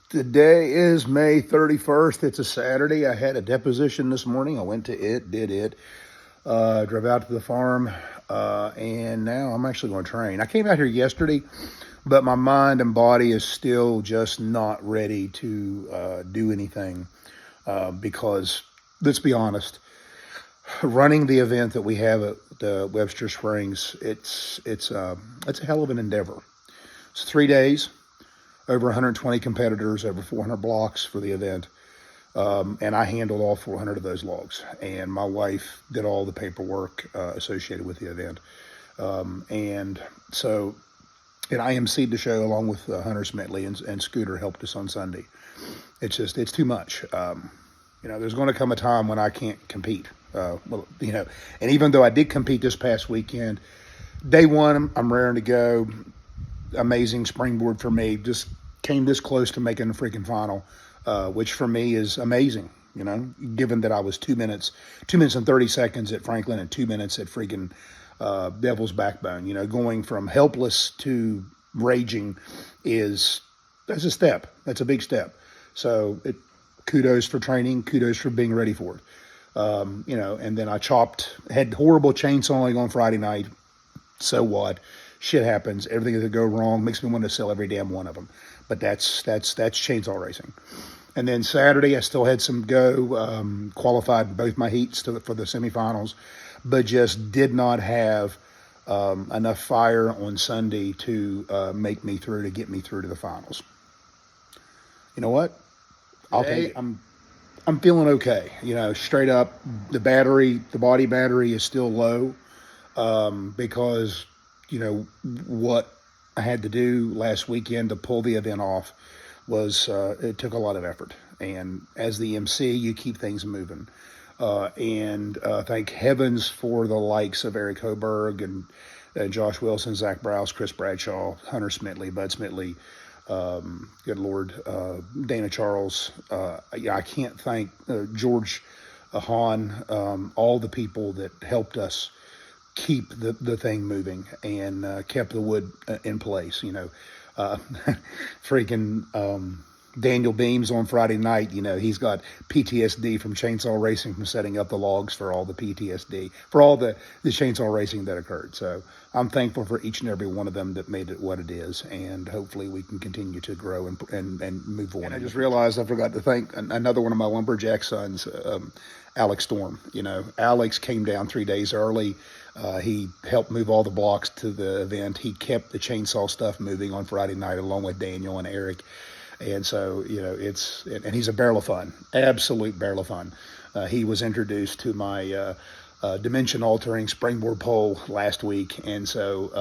Today is May 31st. It's a Saturday. I had a deposition this morning. I went to it, did it, drove out to the farm, and now I'm actually going to train. I came out here yesterday, but my mind and body is still just not ready to do anything because, let's be honest, running the event that we have at Webster Springs, it's a hell of an endeavor. It's 3 days. Over 120 competitors, over 400 blocks for the event. And I handled all 400 of those logs. And my wife did all the paperwork associated with the event. And I emceed the show along with Hunter Smitley, and Scooter helped us on Sunday. It's too much. There's going to come a time when I can't compete. And even though I did compete this past weekend, day one, I'm raring to go. Amazing springboard for me. Just came this close to making the freaking final, which for me is amazing, given that I was 2 minutes and 30 seconds at Franklin and 2 minutes at freaking Devil's Backbone. Going from helpless to raging that's a step. That's a big step. So kudos for training, kudos for being ready for it. And then I had horrible chainsawing on Friday night. So what? Shit happens. Everything that go wrong makes me want to sell every damn one of them. But that's chainsaw racing. And then Saturday, I still had some go. Qualified both my heats for the semifinals, but just did not have enough fire on Sunday to make me through, to get me through to the finals. You know what? I'm feeling okay. Straight up, the body battery is still low because what I had to do last weekend to pull the event off was, it took a lot of effort. And as the MC, you keep things moving. Thank heavens for the likes of Eric Hoberg and Josh Wilson, Zach Browse, Chris Bradshaw, Hunter Smitley, Bud Smitley, good Lord, Dana Charles. I can't thank George Hahn, all the people that helped us keep the thing moving and kept the wood in place. Freaking Daniel Beams on Friday night, he's got PTSD from chainsaw racing, from setting up the logs for all the PTSD, for all the chainsaw racing that occurred. So I'm thankful for each and every one of them that made it what it is, and hopefully we can continue to grow and move on. And I just realized I forgot to thank another one of my lumberjack sons, Alex Storm. Alex came down 3 days early. He helped move all the blocks to the event. He kept the chainsaw stuff moving on Friday night along with Daniel and Eric. And so, and he's a barrel of fun, absolute barrel of fun. He was introduced to my dimension altering springboard pole last week. And so,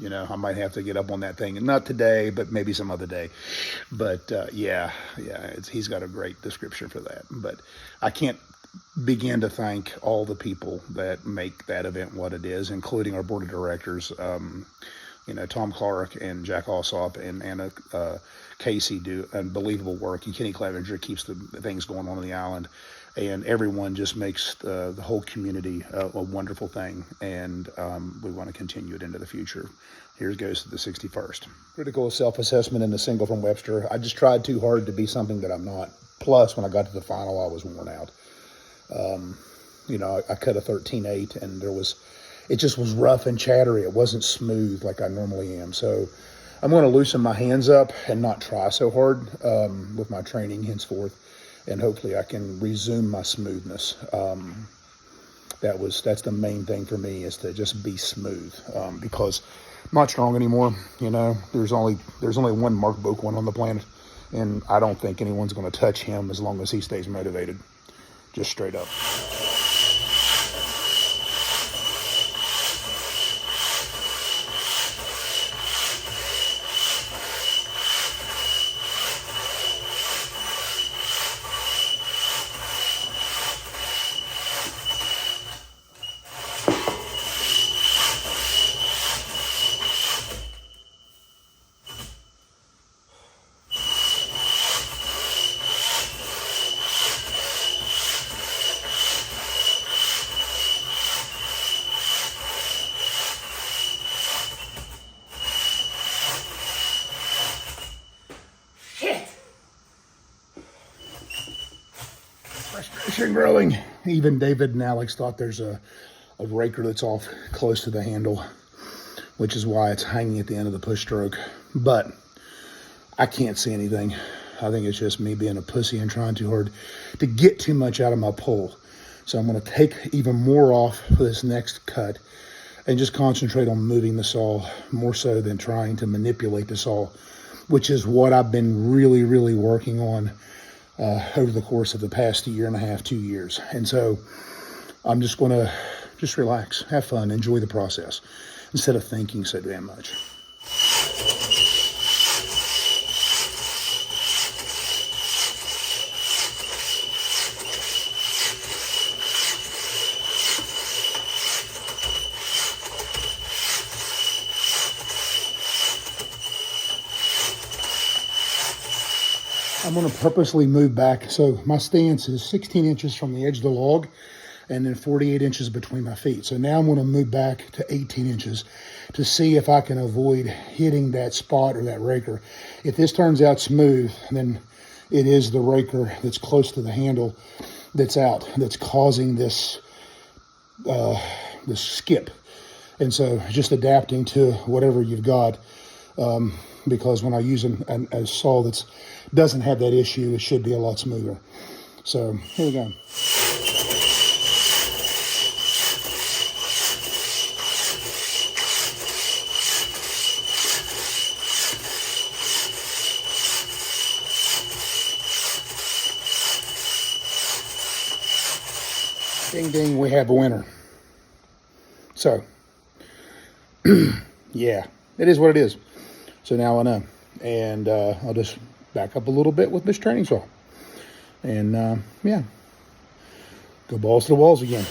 I might have to get up on that thing, and not today, but maybe some other day. But he's got a great description for that. But I can't begin to thank all the people that make that event what it is, including our board of directors. Tom Clark and Jack Alsop and Anna Casey do unbelievable work. Kenny Clevenger keeps the things going on the island, and everyone just makes the whole community a wonderful thing. And we want to continue it into the future. Here goes to the 61st. Critical self-assessment in the single from Webster. I just tried too hard to be something that I'm not. Plus, when I got to the final, I was worn out. I cut a 13.8, and it just was rough and chattery. It wasn't smooth like I normally am. So I'm going to loosen my hands up and not try so hard with my training henceforth, and hopefully I can resume my smoothness. That's the main thing for me, is to just be smooth, because I'm not strong anymore. There's only one Mark Boquin on the planet, and I don't think anyone's going to touch him as long as he stays motivated. Just straight up. Frustration growing. Even David and Alex thought there's a raker that's off close to the handle, which is why it's hanging at the end of the push stroke. But I can't see anything. I think it's just me being a pussy and trying too hard to get too much out of my pull. So I'm going to take even more off for this next cut and just concentrate on moving the saw more so than trying to manipulate the saw, which is what I've been really, really working on over the course of the past year and a half, 2 years. And so I'm just going to just relax, have fun, enjoy the process instead of thinking so damn much. I'm going to purposely move back. So my stance is 16 inches from the edge of the log and then 48 inches between my feet. So now I'm going to move back to 18 inches to see if I can avoid hitting that spot or that raker. If this turns out smooth, then it is the raker that's close to the handle that's out, that's causing this, this skip. And so just adapting to whatever you've got. Because when I use a saw that doesn't have that issue, it should be a lot smoother. So here we go. Ding, ding, we have a winner. So, yeah, it is what it is. So now I know. And I'll just back up a little bit with this training saw. And, yeah, go balls to the walls again.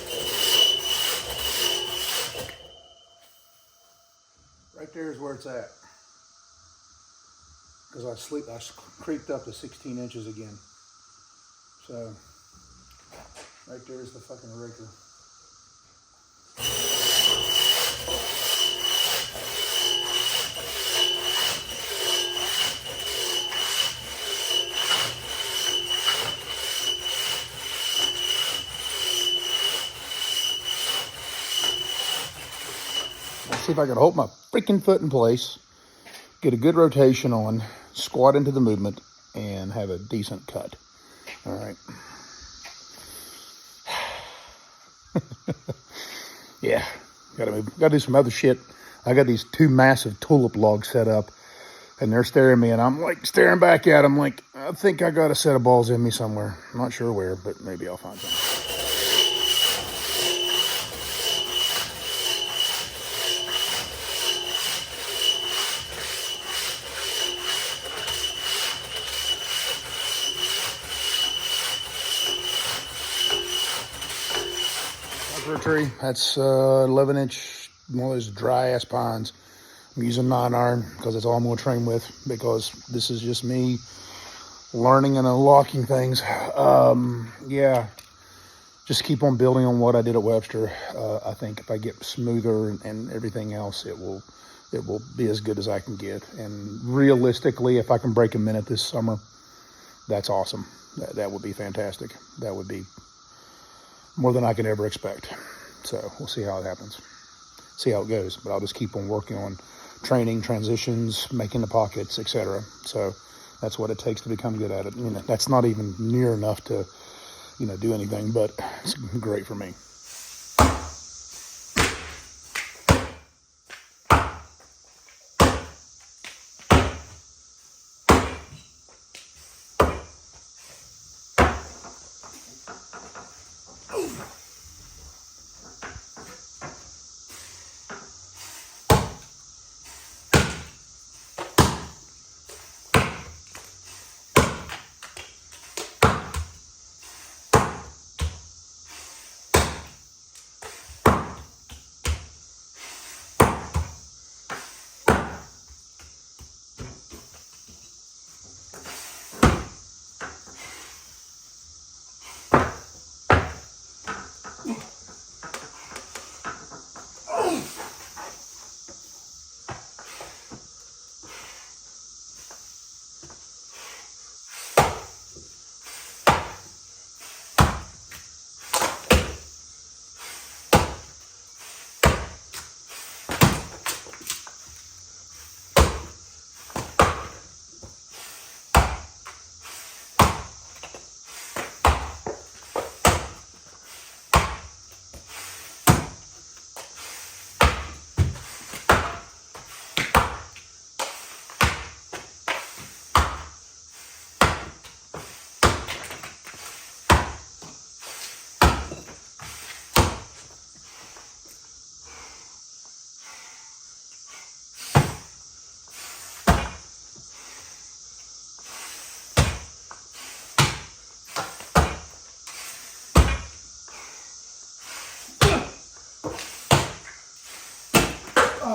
Right there is where it's at. Because I creeped up to 16 inches again. So, right there is the fucking raker. See if I can hold my freaking foot in place, get a good rotation on, squat into the movement, and have a decent cut. All right. Yeah, gotta do some other shit. I got these 2 massive tulip logs set up, and they're staring at me, and I'm like staring back at them like, I think I got a set of balls in me somewhere. I'm not sure where, but maybe I'll find some. Tree. That's 11-inch, one of those dry ass pines. I'm using 9-iron because that's all I'm going to train with, because this is just me learning and unlocking things. Yeah, just keep on building on what I did at Webster. I think if I get smoother and everything else, it will be as good as I can get. And realistically, if I can break a minute this summer, that's awesome. That would be fantastic. That would be more than I could ever expect. So we'll see how it happens, see how it goes. But I'll just keep on working on training, transitions, making the pockets, etc. So that's what it takes to become good at it. You know, that's not even near enough to, you know, do anything, but it's great for me.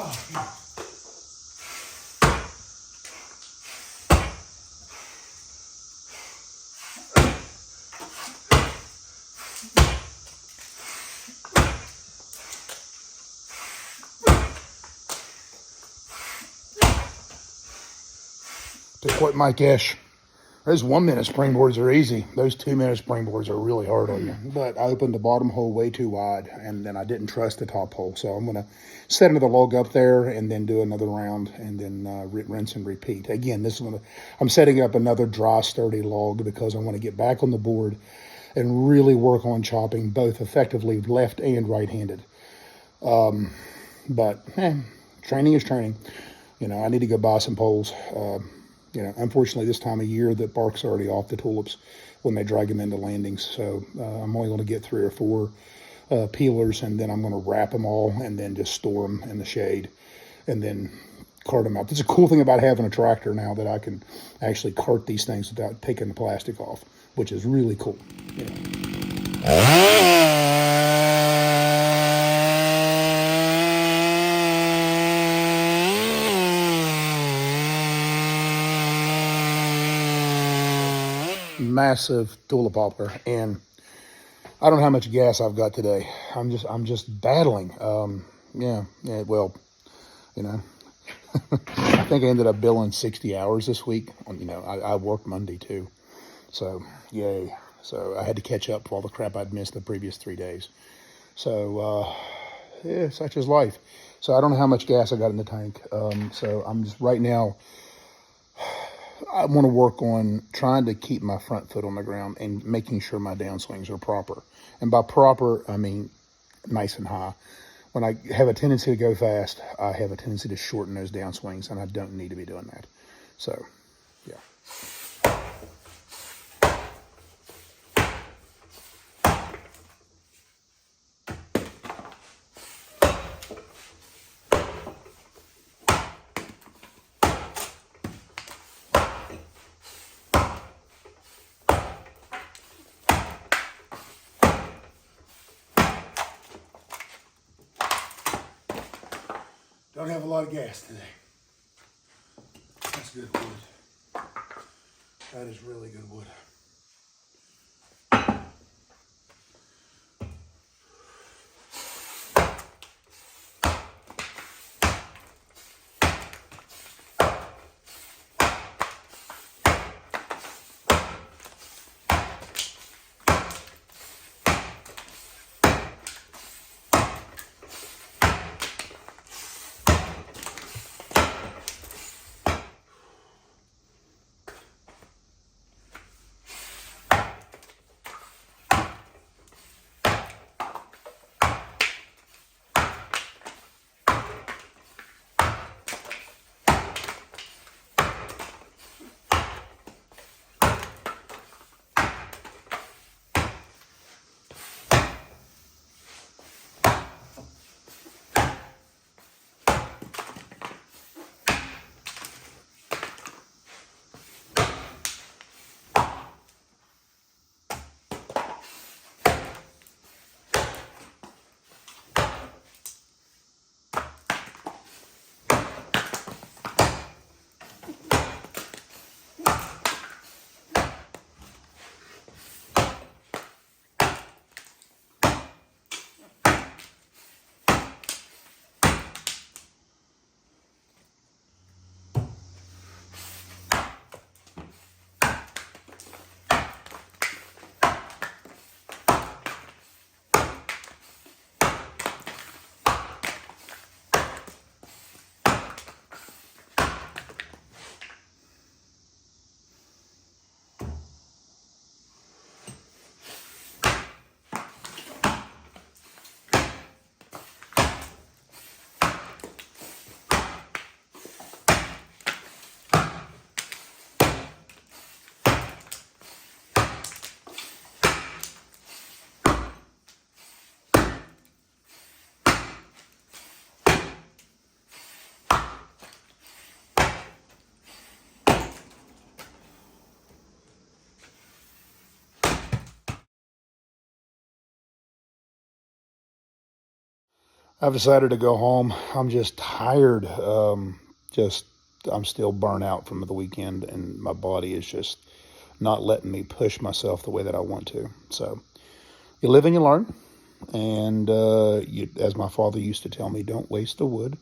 To quote Mike Esch, those 1 minute springboards are easy. Those 2 minute springboards are really hard on you. But I opened the bottom hole way too wide, and then I didn't trust the top hole. So I'm going to set another log up there and then do another round and then rinse and repeat. Again, I'm setting up another dry, sturdy log because I want to get back on the board and really work on chopping both effectively left and right-handed. But training is training. I need to go buy some poles. Unfortunately, this time of year, the bark's already off the tulips when they drag them into landings. So I'm only going to get 3 or 4 peelers, and then I'm going to wrap them all and then just store them in the shade and then cart them out. That's a cool thing about having a tractor now, that I can actually cart these things without taking the plastic off, which is really cool. Massive tulip poplar, and I don't know how much gas I've got today. I'm just battling. Well, I think I ended up billing 60 hours this week. I worked Monday too, so yay. So I had to catch up for all the crap I'd missed the previous 3 days. So such is life. So I don't know how much gas I got in the tank. So I'm just right now, I want to work on trying to keep my front foot on the ground and making sure my downswings are proper. And by proper, I mean nice and high. When I have a tendency to go fast, I have a tendency to shorten those downswings, and I don't need to be doing that. So, yeah. Don't have a lot of gas today. That's good wood. That is really good wood. I've decided to go home. I'm just tired. I'm still burnt out from the weekend, and my body is just not letting me push myself the way that I want to. So you live and you learn. And as my father used to tell me, don't waste the wood,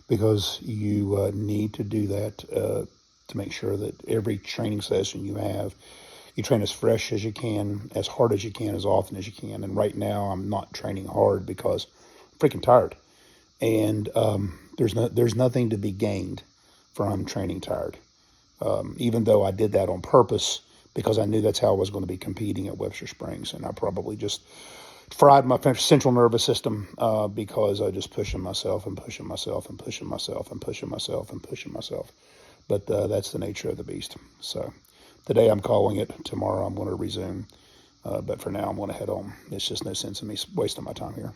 because you need to do that to make sure that every training session you have, you train as fresh as you can, as hard as you can, as often as you can. And right now I'm not training hard because I'm freaking tired. And there's nothing to be gained from training tired. Even though I did that on purpose because I knew that's how I was going to be competing at Webster Springs. And I probably just fried my central nervous system because I just pushing myself and pushing myself and pushing myself and pushing myself and pushing myself. But that's the nature of the beast. So today I'm calling it. Tomorrow I'm going to resume. But for now I'm going to head home. There's just no sense in me wasting my time here.